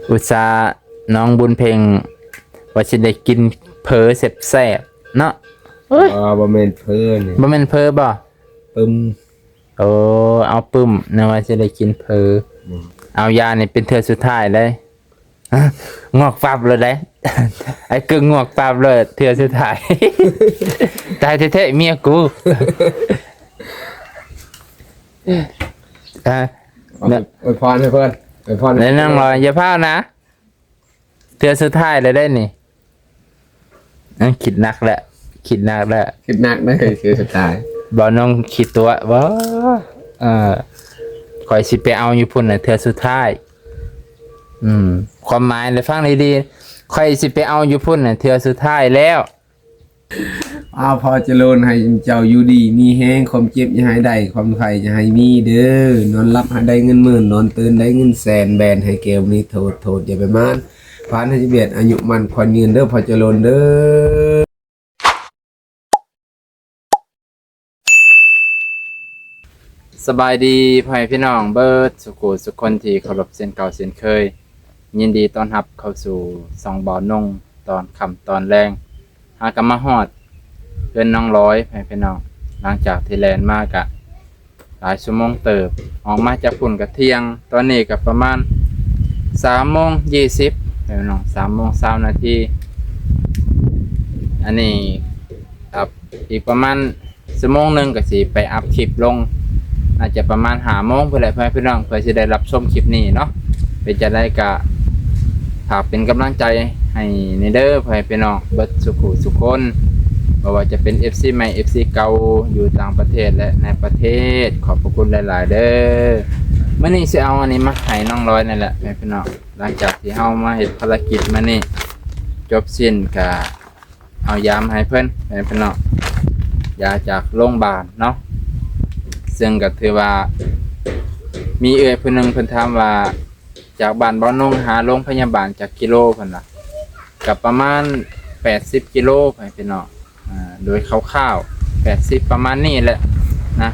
อุตส่าห์น้องบุญเพ็งว่าสิได้กินเผลอแซ่บๆเนาะเอ้ย บ่แม่นเพิ่นนี่ บ่แม่นเผลอบ่ ปึ้ม โอ้เอาปึ้มนะว่าสิได้กินเผลอเอายานี่เป็นเทื่อสุดท้ายเลยฮะงอกปับเลยได้ ไอ้กึ่งงอกปับเลยเทื่อสุดท้าย ตายแท้ๆเมียกู อวยพรให้เพิ่นอวยพร แล้วนั่งรออย่าพลาดนะเทื่อสุดท้ายเลยได้นี่คิดหนักแล้วคิดหนักแล้ว คิดหนักได้คือสุดท้าย บ่น้องคิดตัวว่าข่อยสิไปเอาอยู่พุ่นน่ะเทื่อสุดท้ายความหมายเลยฟังดีๆข่อยสิไปเอาอยู่พุ่นน่ะเทื่อสุดท้ายแล้ว พอเจริญให้เจ้าอยู่ดีมีแฮงความเจ็บอย่าให้ได้ความไข้อย่าให้มีเด้อนอนหลับให้ได้เงินหมื่นนอนตื่นได้เงินแสนแบนให้เกลนี้โทษอย่าไปมานผ่านให้ชีวิตอายุมันขอนยืนเด้อพอเจริญเด้อ สบายดีพ่อแม่พี่น้องเบิดสุขุสุขคนที่เคารพเส้นเก่าเส้นเคยยินดีต้อนรับเข้าสู่สองบ่อนงตอนค่ำตอนแรงหากำมาฮอดเพื่อนน้องร้อยพ่อแม่พี่น้องหลังจากที่แลนมากะหลายชั่วโมงเติบออกมาจากฝุ่นกะเที่ยงตอนนี้กับประมาณ3:20พ่อแม่พี่น้อง3:20 นาทีอันนี้ครับอีกประมาณชั่วโมงหนึ่งก็สิไปอัพคลิปลงอาจจะประมาณ5 โมงเพื่อให้พี่น้องเพื่อจะได้รับชมคลิปนี้เนาะเป็นจะได้กะฝากเป็นกำลังใจให้ในเด้อเพื่อให้พี่น้องเบิดสุขุสุขคนไม่ว่าจะเป็น FC ใหม่ FC เก่าอยู่ต่างประเทศและในประเทศขอบพระคุณหลายๆเด้อเมื่อนี้สิเอาอันนี้มาให้น้องร้อยนั่นแหละพี่น้องหลังจากที่เฮามาเฮ็ดภารกิจมานี่จบสิ้นกะเอายามาให้เพิ่นพี่น้องยาจากโรงพยาบาลเนาะซึ่งก็ถือว่ามีเพิ่นนึงเพิ่นถามว่าจากบ้านบ่อนงหาโรงพยาบาลจากกิโลเพิ่นน่ะกับประมาณ80 กิโลพี่น้องโดยคร่าวๆ80ประมาณนี้แหละนะ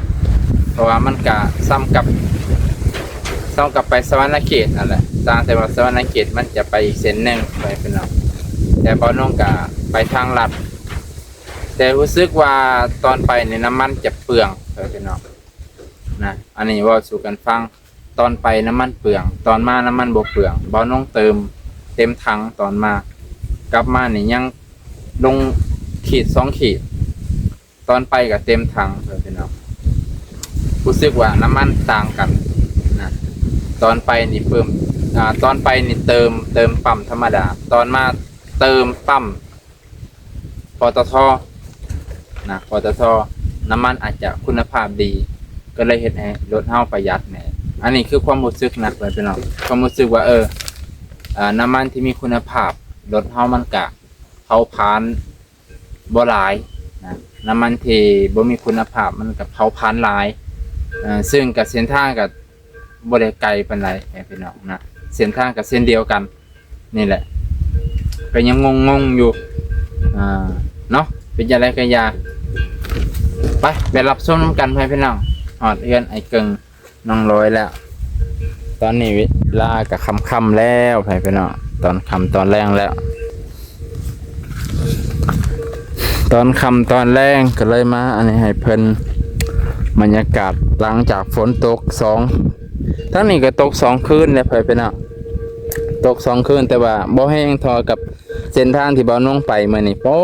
เพราะว่ามันก็ซ้ำกับไปสวรรณเขตนั่นแหละต่างแต่ว่าสวรรณเขตมันจะไปอีกเส้นหนึงพี่น้องแต่บ่อนงก็ไปทางลัดแต่รู้สึกว่าตอนไปนี่น้ำมันจะเปลืองพี่น้องนะอันนี้ว่าสู่กันฟังตอนไปน้ำมันเปลืองตอนมาน้ำมันบ่เปลืองบ่น้องเติมเต็มถังตอนมากลับมานี่ยังลงขีด2 ขีดตอนไปกับเต็มถังพี่น้องรู้สึกว่าน้ำมันต่างกันนะตอนไปนี่เพิ่มตอนไปนี่เติมปั๊มธรรมดาตอนมาเติมปั๊มปตท.นะปตท.น้ำมันอาจจะคุณภาพดีก็เลยเฮ็ดให้รถเฮาประหยัดแหน่อันนี้คือความรู้สึกนะพี่น้องความรู้สึกว่าน้ำมันที่มีคุณภาพรถเฮามันกะเผาผลาญบ่หลายนะน้ำมันที่บ่มีคุณภาพมันก็เผาผลาญหลายซึ่งกับเส้นทางก็บ่ได้ไกลปานใดพี่น้องนะเส้นทางก็เส้นเดียวกันนี่แหละก็ยังงงอยู่เนาะเป็นจังได๋ก็อย่าไปรับชมนำกันพี่น้องฮอดเฮือนไอ้เกิงน้องร้อยแล้วตอนนี้เวลาก็ค่ำๆแล้วพี่น้องตอนค่ำตอนแรงแล้ว ตอนค่ำตอนแรงก็เลยมาอันนี้ให้เพิ่นบรรยากาศหลังจากฝนตกทั้งนี้ก็ตก2 คืนแล้วพี่น้องตก2 คืนแต่ว่าบ่แห้งทอกับเส้นทางที่บ่น้องไปมื้อนี้โป๊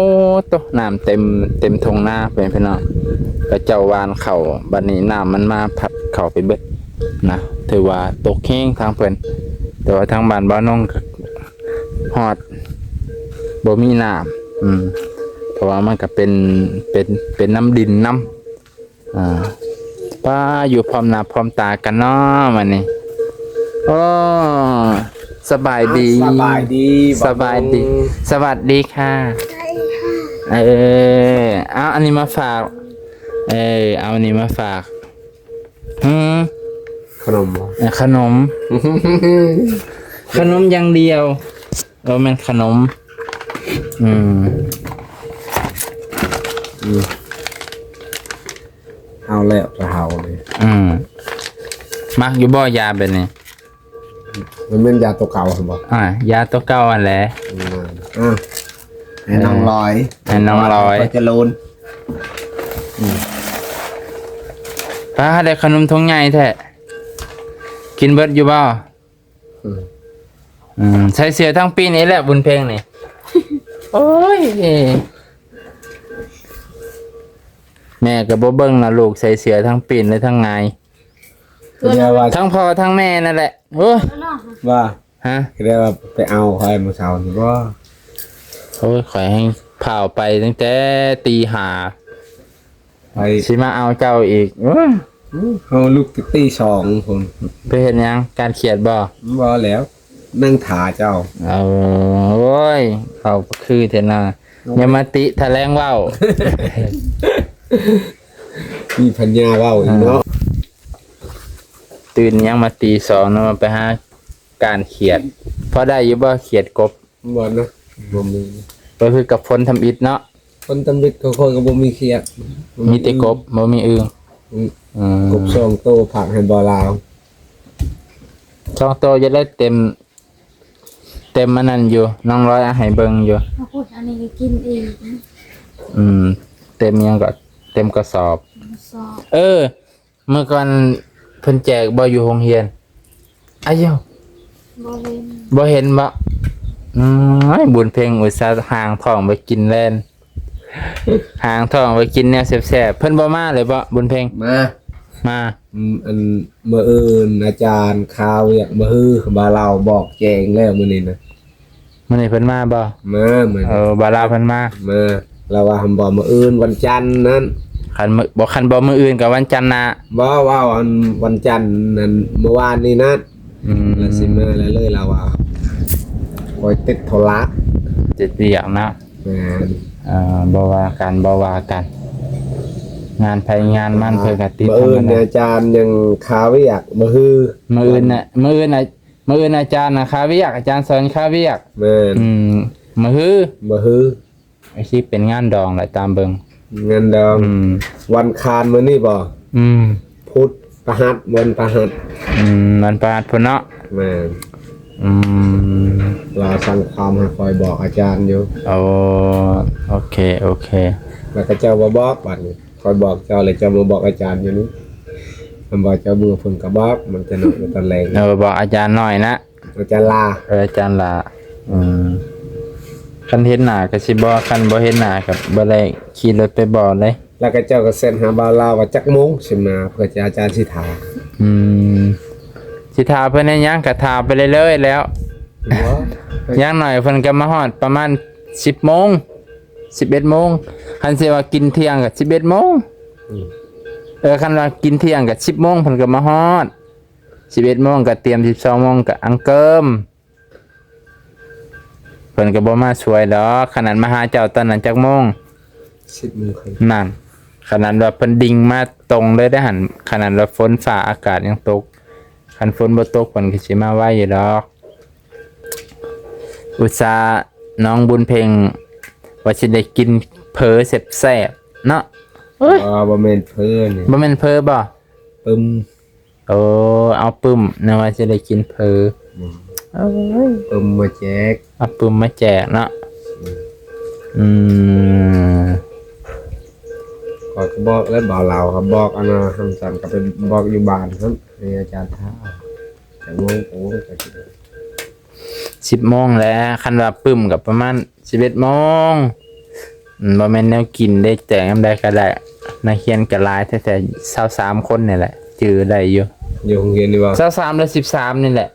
ตกน้ำเต็มทงนาพี่น้องก็เจ้าวานเข้าบัดนี้น้ำมันมาพัดเข้าไปเบิดนะถือว่าตกแห้งทางเพิ่นแต่ว่าทางบ้านบ่น้องก็ฮอดบ่มีน้ำเพราะว่ามันก็เป็นน้ำดินน้ำป้าอยู่พร้อมหน้าพร้อมตากันเนาะมันนี่โอ้สบายดีสบายดีสวัสดีค่ะเอาอันนี้มาฝากเอาอันนี้มาฝากขนม ขนม ขนมอย่างเดียวมันขนมเอาแล้วจะเฮาเลยมักอยู่บ่ยาแบบนี้ มันเป็นยาตัวเก่าครับบอก ยาตัวเก่าอันแหละ ให้น้องลอย ให้น้องลอย พอเจริญ ป้าได้ขนมทงใหญ่แท้กินเบิดอยู่บ่ใส่เสื้อทั้งปีนี้แหละบุญเพลงนี่ โอ้ยแม่ก็บ่เบิ่งนะลูกใส่เสื้อทั้งปีนและทั้งไง เรียกว่า ทั้งพ่อทั้งแม่นั่นแหละโอ้ย ว่า ฮะ เรียกว่าไปเอาใครมาเช้านี่ว่า โอ้ยข่อยให้เผาไปตั้งแต่ตีห้า ไป สิมาเอาเจ้าอีกโอ้ย เอาลูกตีสองคน ไปเห็นยังการเขียดบ่ ว่าแล้ว นั่งถาเจ้า เอาโอ้ยเขาคือเทน่าอย่ามาติแถลงเว้า มีพัญญาเว่าอีกเนาะ ตื่นยังมาตีสองนะมาไปหาการเขียดเพราะได้อยู่บ่เขียดกบ บ่นะบ่มี ก็คือกับพลทำอิฐเนาะ คนตำบิดเขาคนก็บ่มีเครียด มีแต่กบบ่มีอึ่ง กบสองโตผักให้บ่ลาว ช่องโตจะได้เต็มมันนั่นอยู่น้องร้อยเอาให้เบิ่งอยู่ มาพูดอันนี้ก็กินเอง เต็มยังก็เต็มกระสอบ สอบ เมื่อก่อนเพิ่นแจกบ่อยู่โรงเรียนอ้ายว บ่เว้น บ่เห็นบ่บุญเพลงอุตส่าห์ห่างท้องไปกินแล่นห่างท้องไปกินแนวแซ่บๆเพิ่นบ่มาเลยบ่บุญเพลง มา อันเมื่ออื่นอาจารย์ข่าวอยากมาฮือบาเราบอกแจงแล้วมื้อนี้นะ มื้อนี้เพิ่นมาบ่ มาเหมือน บาลาเพิ่นมา มาเราว่าหำบ่มื้ออื่นวันจันทร์นั้น คันบ่มื้ออื่นกับวันจันทร์หน้า บ่ว่าวันจันทร์นั้นเมื่อวานนี้นะแล้วสิมาแล้วเลยเราว่าคอยติดโทรศัพท์ เจ็ดเรียกนะ แม่น บ่ว่ากันงานไผงานมันเพิ่นก็ติด มื้อ ธรร อื่ ม นเนี่ย ดา อาจารย์ยังข่าวอยากมาฮือ มื้ออื่นอาจารย์นะคาเวียกอาจารย์สอนคาเวียก แม่น มื้อฮือ มาฮือ ไอ้ที่เป็นงานดองแหละตามเบิ่ง เงินดองวันคานมื้อนี้บ่ พุธประหัสวันประหัส มันประหัสพุ่นเนาะ แม่น อืม เราสั่งความให้คอยบอกอาจารย์อยู่ โอเค แล้วก็เจ้ามาบอกบัดนี้คอยบอกเจ้าเลยเจ้ามาบอกอาจารย์อยู่นี่มันบอกเจ้ามือฝุ่นกระบอกมันจะหนักตะแรง บอกอาจารย์หน่อยนะ อาจารย์ลา อาจารย์ล่ะคันเห็นหน้าก็สิบ่คันบ่เห็นหน้าก็บ่ได้ขี่รถไปบอกเลย แล้วก็เจ้าก็เซ็นหาบ่าวลาวว่าจักโมงสิมาเพื่อจะอาจารย์สิถาม สิทาเพิ่นได้ยังก็ทาไปเรื่อยๆแล้ว อย่างหน่อยเพิ่นก็มาฮอดประมาณ10โมง11โมงคันสิว่ากินเที่ยงก็11โมงคันว่ากินเที่ยงก็10โมงเพิ่นก็มาฮอด11โมงก็เตรียม12โมงก็อังเกิมเพิ่นก็บ่มาช่วยดอกขนาดมาหาเจ้าตอนนั้นจักโมง 10โมงครึ่ง นั่นขนาดว่าเพิ่นดิ่งมาตรงเลยได้หันขนาดว่าฝนฟ้าอากาศยังตกคันฝนบ่ตกเพิ่นก็สิมาไวอยู่ดอกอุตส่าห์น้องบุญเพ็งว่าสิได้กินเผลอแซ่บๆเนาะเอ้ย บ่แม่นเพิ่นนี่ บ่แม่นเผลอบ่ ปึ้ม เอาปึ้มนะว่าสิได้กินเผลอเอ้ย ปึ้มมาแจก เอาปึ้มมาแจกเนาะขอยก็บอกแล้วบ่าวลาวครับบอกอันน่ะคำสั่นก็ไปบอกอยู่บ้านครับให้อาจารย์ท้าจักโมงโอ้ก็สิได้ 10โมงแล้วคันว่าปึ้มก็ประมาณ11โมงบ่แม่นแนวกินได้แจกยามใดก็ได้นักเรียนก็หลายแต่23คนนี่แหละจื้อได้อยู่ อยู่โรงเรียนนี่บ่ 23และ13นี่แหละ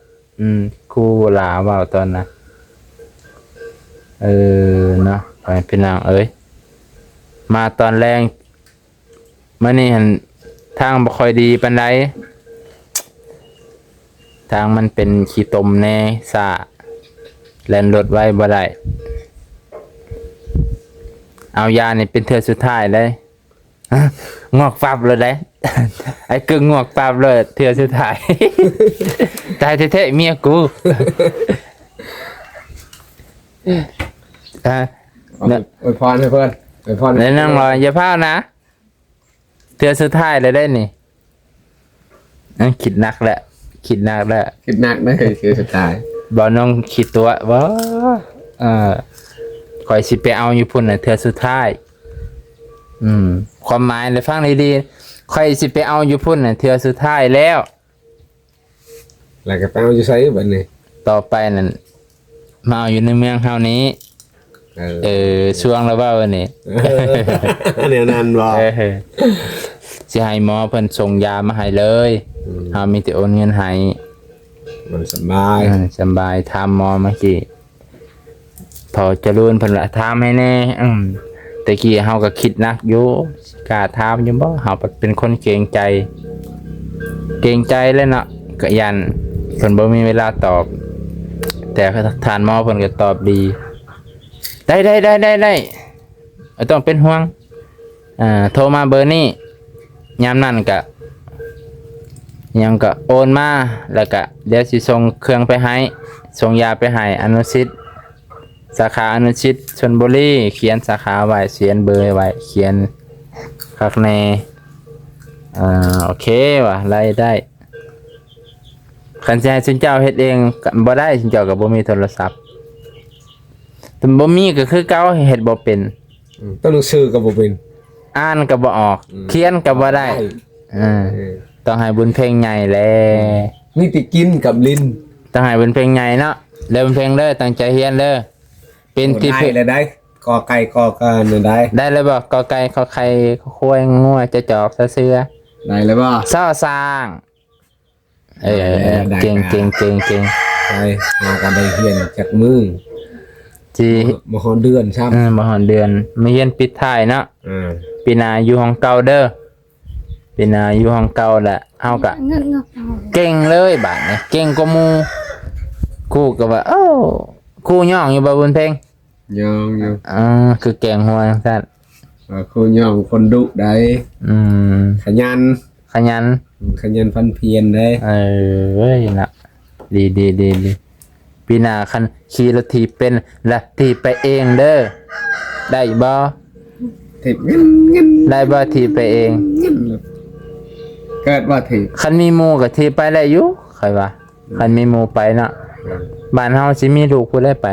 ครูลาเว้าตอนน่ะเนาะไปพี่น้องเอ้ยมาตอนแรงมื้อนี้หั่นทางบ่ค่อยดีปานใดทางมันเป็นขี้ตมแน่ซ่าแล่นรถไว้บ่ได้เอายานี่เป็นเทื่อสุดท้ายเลยงอกปับเลยได้ ไอ้กึ่งงอกปับเลยเทื่อสุดท้าย ตายแท้ๆเมียกู อวยพรให้เพิ่นอวยพร แล้วนั่งรออย่าพลาดนะเทื่อสุดท้ายเลยได้นี่นั่งคิดหนักแหละ คิดหนักแล้ว คิดหนักได้คือสุดท้าย บ่น้องคิดตัวว่าข่อยสิไปเอาอยู่พุ่นน่ะเทื่อสุดท้ายความหมายเลยฟังดีๆข่อยสิไปเอาอยู่พุ่นน่ะเทื่อสุดท้ายแล้ว แล้วก็ไปเอาอยู่ไสบัดนี้ ต่อไปนั่นมาเอาอยู่ในเมืองเฮานี้ช่วงแล้วว่าวันนี้ เนี่ยนั่นบ่ สิให้หมอเพิ่นส่งยามาให้เลยเฮามีแต่โอนเงินให้ มันสบาย สบายถามหมอเมื่อกี้พอเจริญเพิ่นละถามให้แน่แต่กี้เฮาก็คิดหนักอยู่กล้าถามอยู่บ่เฮาเป็นคนเกรงใจเลยเนาะก็ยันเพิ่นบ่มีเวลาตอบ แต่ทานหมอเพิ่นก็ตอบดีได้ต้องเป็นห่วงโทรมาเบอร์นี้ยามนั้นก็ยังก็โอนมาแล้วก็เดี๋ยวสิส่งเครื่องไปให้ส่งยาไปให้อนุชิตสาขาอนุชิตชลบุรีเขียนสาขาไว้เขียนเบอร์ไว้เขียนคักแน่โอเคว่ะไล่ได้คันสิให้คุณเจ้าเฮ็ดเองก็บ่ได้คุณเจ้าก็บ่มีโทรศัพท์แต่บ่มีก็คือเก่าเฮ็ดบ่เป็น ต้องหนังสือก็บ่เป็น อ่านก็บ่ออกเขียนก็บ่ได้ต้องให้บุญเพลงใหญ่แล มีแต่กินกับลิ้น ต้องให้บุญเพลงใหญ่เนาะเริ่มเพลงเด้อตั้งใจเรียนเด้อเป็นที่ ได้เลยได้กอไก่กอกันได้ ได้เลยบ่กอไก่ขอไข่ขอควายงัวจะจอกซะเสือ ได้เลยบ่ ซ้อสร้างได้เก่งไปหากันได้เฮียนจากมือ จี บ่ฮอดเดือนครับ บ่ฮอดเดือนมาเรียนปิดท้ายเนาะปีหน้าอยู่ห้องเก่าเด้อปีหน้าอยู่ห้องเก่าแหละเฮาก็ เงือกเอา เก่งเลยบาดนี้เก่งกว่าหมู่ครูก็ว่าครูย่องอยู่บ่บุญเพลง ยองอยู่ คือแกงหัวจังซั่น ครูยองคนดุได้ขยัน ขยัน พันเพียรได้ เว้ยนะดีปีหน้าคันขี่รถถีบเป็นละถีบไปเองเด้อได้บ่ ถีบเงิน ได้บ่ถีบไปเอง เกิดว่าถีบ คันมีหมู่ก็ถีบไปได้อยู่ค่อยว่าคันมีหมู่ไปเนาะบ้านเฮาสิมีลูกผู้ใดไป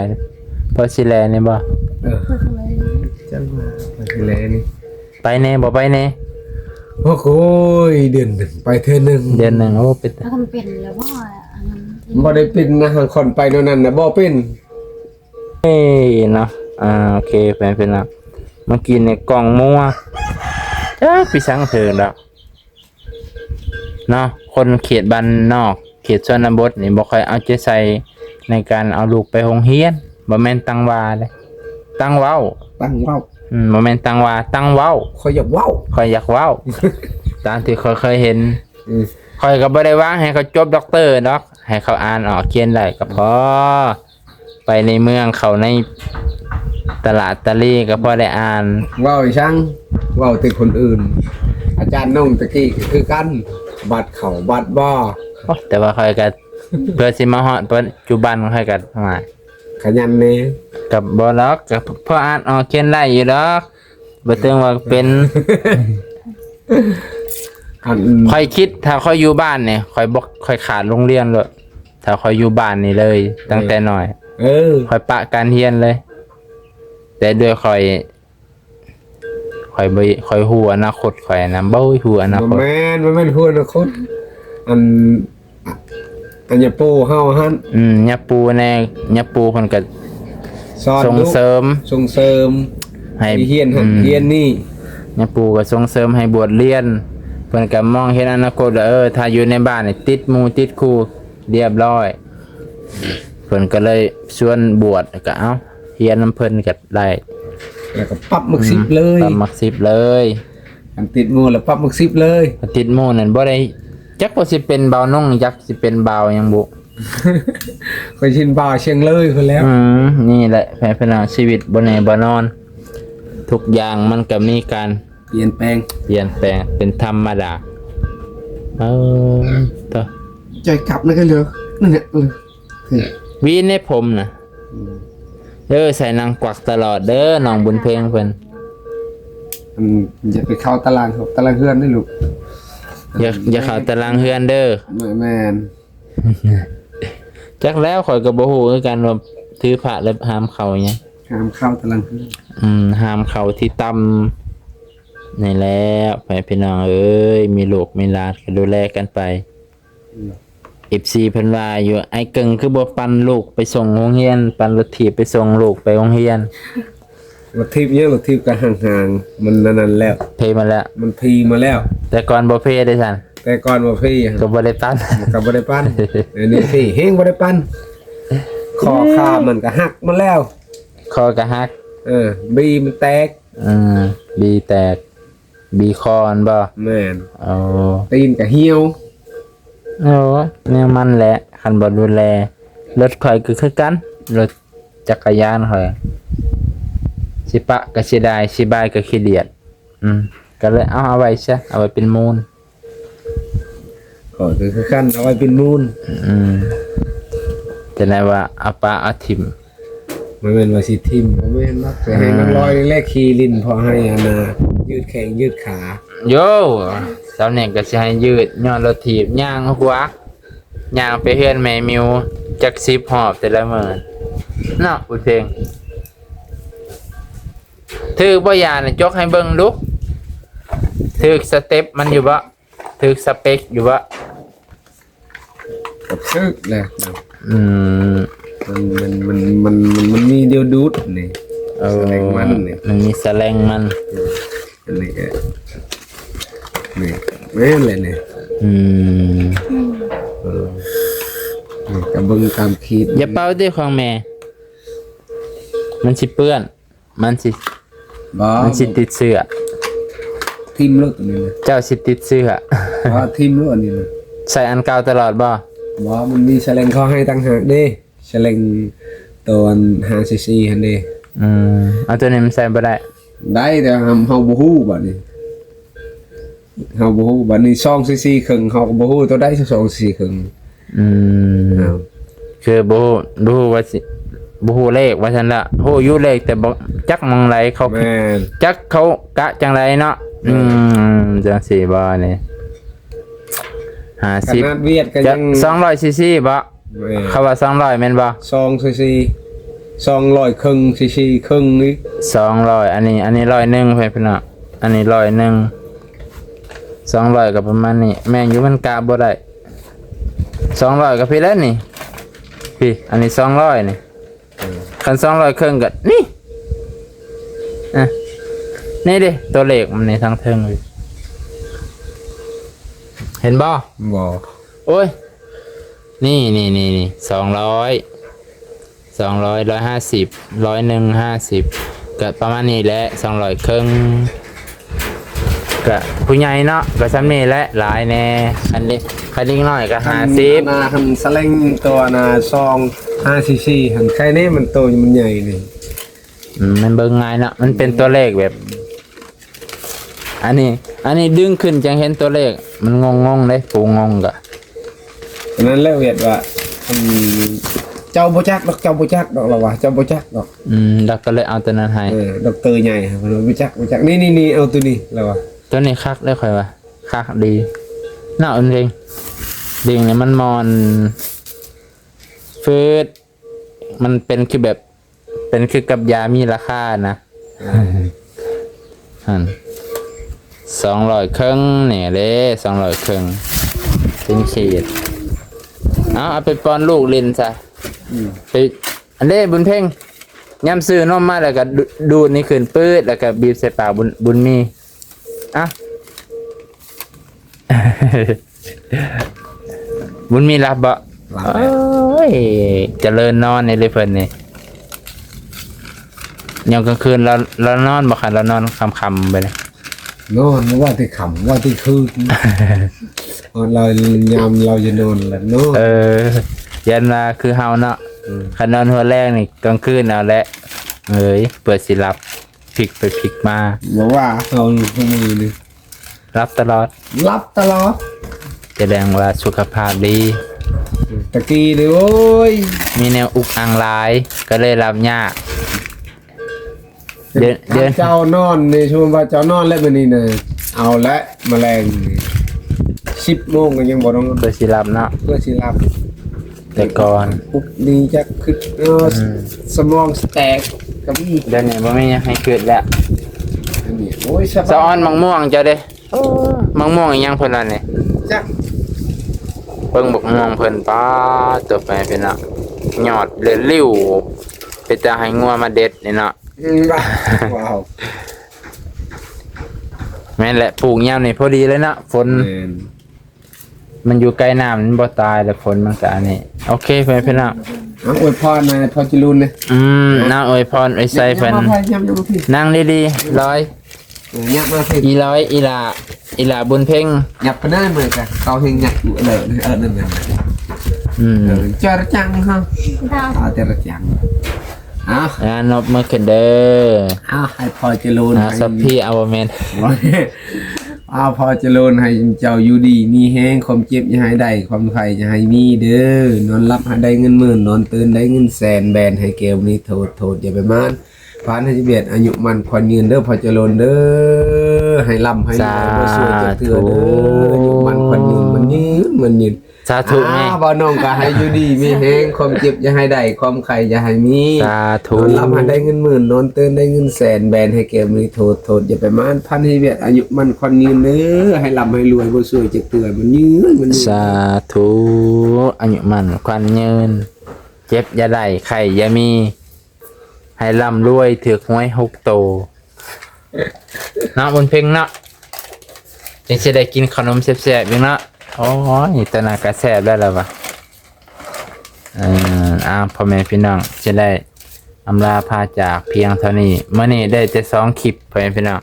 พอสิแลนี่บ่ เพื่ออะไร จังว่าไปเลยนี่ ไปแน่บ่ไปแน่ โอ้โหเดือนหนึ่งไปเทื่อนึง เดือนหนึงโอ้เป็น ถ้าทำเป็นแล้วว่าอันนั้น บ่ได้เป็นนะคนไปเท่านั้นน่ะบ่เป็น เอ้เนาะโอเคแฟนเป็นละเมื่อกี้ในกล่องมัวพี่สังเถิดแล้วเนาะคนเขตบ้านนอกเขตชนบทนี่บ่ค่อยเอาใจใส่ในการเอาลูกไปโรงเรียนบ่แม่นตั้งวาเลยตั้งเว้า ตั้งเว้า บ่แม่นตั้งวาตั้งเว้า ข่อยอยากเว้า ค่อยอยากเว้า ตามที่เคยเห็นค่อยก็บ่ได้วางให้เขาจบด็อกเตอร์ดอกให้เขาอ่านออกเขียนได้ก็พอไปในเมืองเขาในตลาดตะลีก็พอได้อ่าน เว้าอีช่างเว้าแต่คนอื่น อาจารย์น้องตะกี้ก็คือกันบัดเข้าบัดบ่ แต่ว่าค่อยก็เพื่อสิมาฮอดปัจจุบันค่อยก็มา ขยันแน่ กับบ่ล็อกกับพออ่านออกเขียนได้อยู่ดอกบ่ถึงว่าเป็น อัน ค่อยคิดถ้าค่อยอยู่บ้านเนี่ยค่อยบ่ค่อยขาดโรงเรียนเลยถ้าค่อยอยู่บ้านนี่เลย ตั้งแต่น้อย ค่อยปะการเรียนเลย แต่ด้วยค่อยบ่ค่อยฮู้อนาคตค่อยนะบ่ฮู้อนาคต บ่แม่นฮู้อนาคตอันอย่าปูเฮาหั่น ยะปูแน่ยะปูเพิ่นก็ สอน ส่งเสริม ส่งเสริม ให้ เฮียนหั่นเฮียนนี่ ยะปูก็ส่งเสริมให้บวชเรียนเพิ่นก็มองเห็นอนาคตว่าถ้าอยู่ในบ้านนี่ติดหมู่ติดครูเรียบร้อยเพิ่นก็เลยชวนบวชก็เอ้าเรียนนำเพิ่นก็ได้ แล้วก็ปรับมัก10เลย ปรับมัก10เลย อันติดหมู่แล้วปรับมัก10เลย ติดหมู่นั่นบ่ได้จักว่าสิเป็นเบานุ่งจักสิเป็นเบาหยังบุ ค่อยชินบ่าวเชียงเลยพุ่นแล้ว นี่แหละแผนพนาชีวิตบ่แน่บ่นอน ทุกอย่างมันก็มีการ เปลี่ยนแปลง เปลี่ยนแปลงเป็นธรรมดาต่อ ใจกลับนั่นก็เหลือนั่นแหละคือ วีในผมน่ะใส่นางกวักตลอดเด้อน้องบุญเพลงเพิ่น อย่าไปเข้าตารางครับตารางเฮือนได้ลูก อย่าเข้าตารางเฮือนเด้อ แม่น จักแล้วข่อยก็บ่ฮู้คือกันว่าถือพระแล้วห้ามเข้าหยัง ห้ามเข้าตารางคืน ห้ามเข้าที่ต่ำนี่แหละไปพี่น้องเอ้ยมีลูกมีหลานก็ดูแลกันไป FC เพิ่นว่าอยู่ไอ้เกิงคือบ่ปั่นลูกไปส่งโรงเรียนปั่นรถถีบไปส่งลูกไปโรงเรียน รถทิพย์เนี่ยรถทิพย์ก็ห่างๆมันนั่นๆแล้ว เพมาแล้ว มันพีมาแล้ว แต่ก่อนบ่เพได้ซั่น แต่ก่อนว่าพี่ ก็บ่ได้ปั่น ก็บ่ได้ปั้นอันนี้พี่เฮงบ่ได้ปั้นคอขามันก็หักมาแล้ว คอก็หัก บีมันแตก บีแตกบีคอนบ่ แม่น เอา ตีนก็เหี่ยว โอ้เนี่ยมันแหละคันบ่ดูแลรถข่อยก็คือกันรถจักรยานข่อยสิปะก็สิได้สิบายก็ขี้เดียดก็เลยเอาไว้ซะเอาไว้เป็นมูล ก็คือขั้นเอาไว้เป็นมูล จะได้ว่าเอาปลาเอาถิ่ม มันเป็นว่าสิทิมบ่แม่นว่าจะให้มันลอยแรกขี่ลิ้นพอให้อานายืดแขนยืดขา โยสาวเนี่ยก็สิให้ยืดย้อนรถถีบย่างหัวย่างไปเฮือนแม่มิวจัก10หอบแต่ละมื้อเนาะอุเพลงถือบ่ยาน่ะจกให้เบิ่งดูถือสเต็ปมันอยู่บ่ถือสเปคอยู่บ่ กับซึกแหละ อืม มันมีเดียวดูดนี่ เออ แสดงมันนี่ มันมีแสลงมัน อันนี้ก็นี่แม่นเลยนี่ อืม นี่ก็เบิ่งตามคลิป อย่าเป่าด้วยของแม่ มันสิเปื้อน มันสิ บ่ มันสิติดเสื้อ ทิมรถตัวนี้นะ เจ้าสิติดเสื้อ บ่ทิมรถอันนี้นะ ใส่อันเก่าตลอดบ่ บ่มันมีแฉลงเขาให้ตั้งหากเด้แฉลงตัว5 cc หั่นเด้ เอาตัวนี้มันใส่บ่ได้ ได้แต่เฮาบ่ฮู้บัดนี้เฮาบ่ฮู้บัดนี้2 cc ครึ่งเฮาก็บ่ฮู้ตัวได้2 cc ครึ่ง อ้าว คือบ่ฮู้ว่าสิบ่ฮู้เลขว่าซั่นละฮู้อยู่เลขแต่บ่จักมองไรเขา แม่น จักเขากะจังไรเนาะจังสี่บ่นี่ ข 50 นาดเวียดก็ จะ ยัง 200ซีซีบ่ แม่น เขาว่า200แม่นบ่ 2 cc 200ครึ่ง cc ครึ่งนี่ 200อันนี้100เพิ่นพี่น้องอันนี้100 200ก็ประมาณนี้แม่งอยู่มันกะบ่ได้200ก็พี่แล้วนี่พี่อันนี้200นี่คัน200ครึ่งก็นี่นี่ดิตัวเลขมันนี่ทั้งเทิงเลยเห็นบ่ บ่ โอ้ยนี่200 150 150ก็ประมาณนี้แหละ200ครึ่งก็ผู้ใหญ่เนาะก็ซ้ำนี่แหละหลายแน่อันนี้คันนี้น้อยก็50 นาหันสแลงตัวนา2 5 cc หันใครนี่มันโตมันใหญ่นี่ มันเบิ่งง่ายเนาะมันเป็นตัวเลขแบบ อันนี้ดึงขึ้นจังเห็นตัวเลขมันงงๆเลยปูงงกะ ฉะนั้นแล้วเวียดว่าเจ้าบ่จักดอกเจ้าบ่จักดอกล่ะว่าเจ้าบ่จักดอก แล้วก็เลยเอาตัวนั้นให้ ดอกเตอร์ใหญ่ครับบ่จักนี่เอาตัวนี้แล้วว่า ตัวนี้คักได้ค่อยว่าคักดีน่าอุ่นเพลงดิ่งเนี่ยมันมอนฟืดมันเป็นคือแบบเป็นคือกับยามีราคานะ200ครึ่งเนี่ยเด้200ครึ่งเป็นขีดเอาไปป้อนลูกเล่นซะไปอันเด้บุญเพ่งย่ำซื้อนมมาแล้วก็ดูดนี่ขึ้นปื้ดแล้วก็บีบใส่ปากบุญมีบุญมีรับบ่ รับ โอ้ยเจริญนอนในเลยเพิ่นนี่ยามกลางคืนเรานอนบ่คันเรานอนค่ำๆไปเลย นอนว่าที่ค่ำว่าที่คืนเรายามเราจะนอนแล้วนอน ยันว่าคือเฮาเนาะคันนอนหัวแรกนี่กลางคืนเอาแหละเปิดสิรับพลิกไปพลิกมา บอกว่าเอาทุกมือนี่ รับตลอด รับตลอด แสดงว่าสุขภาพดี ตะกี้นี่โอ้ย มีแนวอุกอังหลายก็เลยรับยากเดือน เจ้านอนในช่วงว่าเจ้านอนแล้วมื้อนี้น่ะเอาละแมลง10 โมงก็ยังบ่ต้อง เปิดสิรับเนาะ เพื่อสิรับ แต่ก่อน ปุ๊บนี่จะคือสมองแตกกับนี่ เดี๋ยวนี้บ่มีหยังให้เกิดแล้ว อันนี้โอ้ยส สะ บา ออย นมังม่วงเจ้าเด้มังม่วงอีหยังเพิ่นล่ะนี่ จัก เบิ่งบักม่วงเพิ่นป้าตัวไปเป็นเนาะยอดเลือลิ้วไปตาให้งัวมาเด็ดนี่เนาะ บ้าว้าว แม่นแหละปลูกยามนี่พอดีเลยเนาะฝน แม่น มันอยู่ใกล้น้ำมันบ่ตายแล้วฝนมันก็อันนี้โอเคเพิ่นเนาะ เอาอวยพรหน่อยพอจะรุนเลย นางอวยพรอวยใส่เพิ่น ยับมาพี่ นั่งดีๆร้อย ยับมาพี่ อีร้อยอีหลาบุญเพ่ง ยับไปได้เหมือนกันเขาเฮงยับอยู่เลยนั่นจระจังฮะ ดาว เอาจระจังเอา นบมือขึ้นเด้อ เอาให้พอจะรุน สัพพี่เอาแม่น เอาพอจะรุนให้เจ้าอยู่ดีมีแห้งความเจ็บอย่าให้ได้ความไข่อย่าให้มีเด้อนอนรับให้ได้เงินหมื่นนอนตื่นได้เงินแสนแบนให้เกลนี้โทษอย่าไปมานผ่านให้เบียดอายุมันควันยืนเด้อพอเจริญเด้อให้ร่ำให้รวยบ่สวยจะเถื่อเด้ออายุมันควันยืนมันยืน สาธุแม่ บ่น้องก็ให้อยู่ดีมีแฮงความเจ็บอย่าให้ได้ความไข่อย่าให้มี สาธุ นอนร่ำให้ได้เงินหมื่นนอนตื่นได้เงินแสนแบนให้เกมนี้โทษอย่าไปมานพันให้เบียดอายุมันควันยืนเด้อให้ร่ำให้รวยบ่สวยจะเถื่อมันยืน สาธุอายุมันควันยืนเจ็บอย่าได้ไข้อย่ามี ให้ร่ำรวยถือหวย6โตเนาะบนเพ่งเนาะยังจะได้กินขนมแซ่บๆอีกเนาะโอ้ยตอนนั้นก็แซ่บได้แล้ววะพ่อแม่พี่น้องจะได้อำลาพาจากเพียงเท่านี้เมื่อนี้ได้แต่2คลิปพ่อแม่พี่น้อง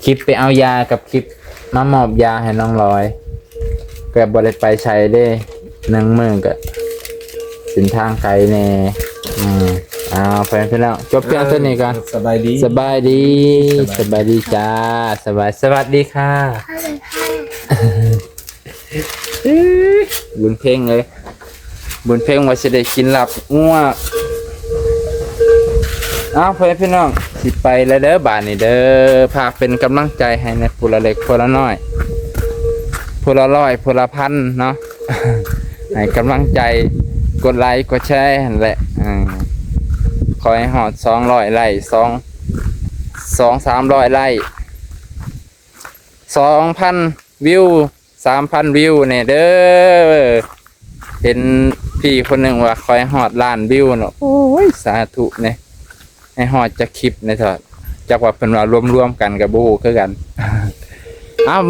คลิปไปเอายากับคลิปมามอบยาให้น้องลอยก็บ่ได้ไปใช้เด้1มื้อก็เป็นทางไกลแน่แฟนพี่น้องจบเพียงเท่านี้กัน สบายดี สบายดีจ้าสวัสดีค่ะ บุญเพ่งเลยบุญเพ่งว่าจะได้กินหลับงัวเพื่อนพี่น้องสิไปแล้วเด้อบานนี่เด้อพากเป็นกำลังใจให้ในผู้ละเล็กผู้ละน้อยผู้ละร้อยผู้ละพันเนาะ ให้กำลังใจกดไลค์กดแชร์นั่นแหละขอให้หอด200 ไร่300 ไร่ 2,000 วิว 3,000 วิวเนี่ยเด้อเห็นพี่คนหนึ่งว่าคอยหอดล้านวิวเนาะโอ้ยสาธุเนี่ยให้หอดจะคลิปในเถอะจากว่าเป็นว่ารวมๆกันกับบูคือกัน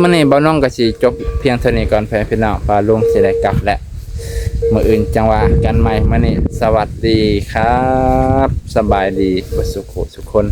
มื้อนี้บ่าวน้องก็สิจบเพียงเท่านี้ก่อนแฟนพี่น้องปลาลุงสิได้กลับแล้วมื้ออื่นจังว่ากันใหม่มื้อนี้สวัสดีครับสบายดีสุขทุกคน